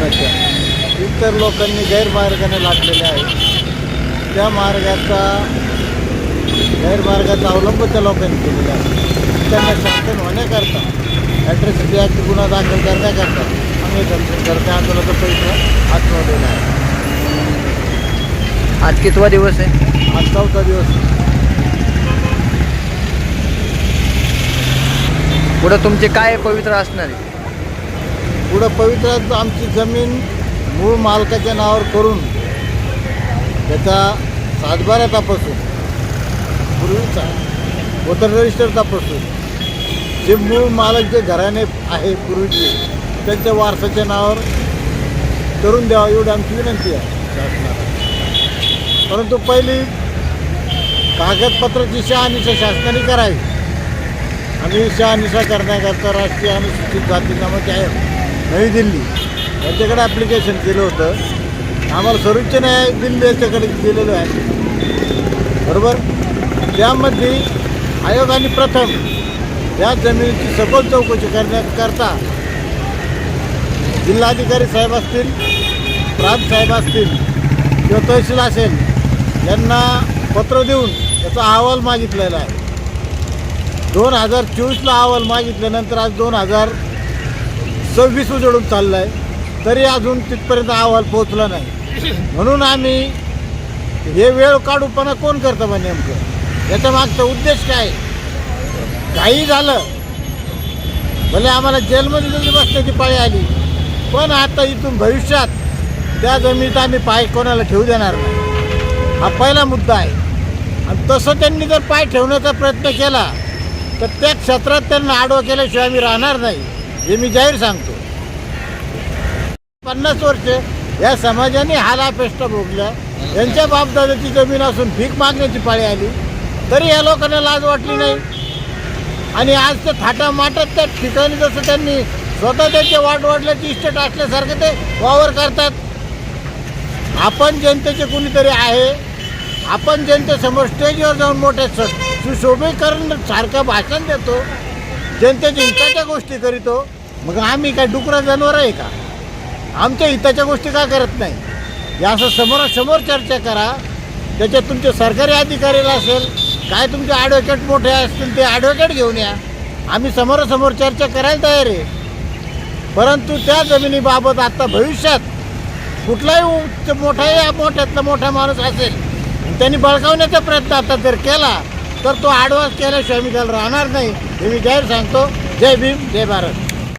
समस्या इतर लोकांनी गैरमार्गाने लाटलेल्या आहेत. त्या गैरमार्गाचा अवलंब त्या लोकांनी केलेला आहे. त्यांना शासन होण्याकरता ॲट्रॉसिटी ॲक्ट गुन्हा दाखल करण्याकरता आम्ही करते आंदोलनाचा प्रयत्न आत्मवलेला आहे. आज कितवा दिवस आहे? आज 4था दिवस. पुढं तुमचे काय पवित्र असणार आहे? पुढं पवित्र आमची जमीन मूळ मालकाच्या नावावर करून त्याचा सातबारा तपासून पूर्वीचा वोटर रजिस्टर तपासून जे मूळ मालक जे घराणे आहे पूर्वीचे त्यांच्या वारसाच्या नावावर करून द्यावं एवढी आमची विनंती आहे शासनाला. परंतु पहिली कागदपत्राची शहानिशा शासनाने करावी. आम्ही शहानिशा करण्याकरता राष्ट्रीय अनुसूचित जाती नामाचे आहे नवी दिल्ली याच्याकडे ॲप्लिकेशन केलं होतं. आम्हाला सर्वोच्च न्यायालय दिल्ली याच्याकडे दिलेलं आहे बरोबर. त्यामध्ये आयोगाने प्रथम या जमिनीची सखोल चौकशी करण्याकरता जिल्हाधिकारी साहेब असतील, प्रांत साहेब असतील किंवा तहसील असेल यांना पत्र देऊन त्याचा अहवाल मागितलेला आहे. 2024ला अहवाल मागितल्यानंतर आज 2026 उजळून चाललं आहे तरी अजून तिथपर्यंत अहवाल पोहोचला नाही. म्हणून आम्ही हे वेळ काढूपणा कोण करतं बा नेमकं याचा मागचा उद्देश काय? काही झालं भले आम्हाला जेलमध्ये जरी बसण्याची पाळी आली पण आता इथून भविष्यात त्या जमिनीत आम्ही पाय कोणाला ठेवू देणार नाही. हा पहिला मुद्दा आहे. आणि तसं त्यांनी जर पाय ठेवण्याचा प्रयत्न केला तर त्या क्षेत्रात त्यांना आडवं केल्याशिवाय आम्ही राहणार नाही हे मी जाहीर सांगतो. 50 वर्ष या समाजाने हालापेष्टा भोगल्या. यांच्या बापदादाची जमीन असून भीक मागण्याची पाळी आली तरी या लोकांना लाज वाटली नाही. आणि आज ते थाटामाटात त्या ठिकाणी जसं त्यांनी स्वतः त्यांचे वाढवाडल्याची इस्टेट असल्यासारखं ते वावर करतात. आपण जनतेचे कुणीतरी आहे. आपण जनतेसमोर स्टेजवर जाऊन मोठे सुशोभीकरण सारखं भाषण देतो, जनतेच्या हिताच्या गोष्टी करीतो. मग आम्ही काय डुकरं जनावर आहे का? आमच्या हिताच्या गोष्टी का करत नाही? या असं समोरासमोर चर्चा करा. त्याच्यात तुमचे सरकारी अधिकारीला असेल काय तुमचे ॲडव्होकेट मोठे असतील ते ॲडव्होकेट घेऊन या. आम्ही समोरासमोर चर्चा करायला तयार आहे. परंतु त्या जमिनीबाबत आता भविष्यात कुठलाही मोठ्यातला मोठा माणूस असेल त्यांनी बळकावण्याचा प्रयत्न आता जर केला तर तो आडवास केल्याशिवाय मी त्याला राहणार नाही हे मी जाहीर सांगतो. जय भीम, जय भारत.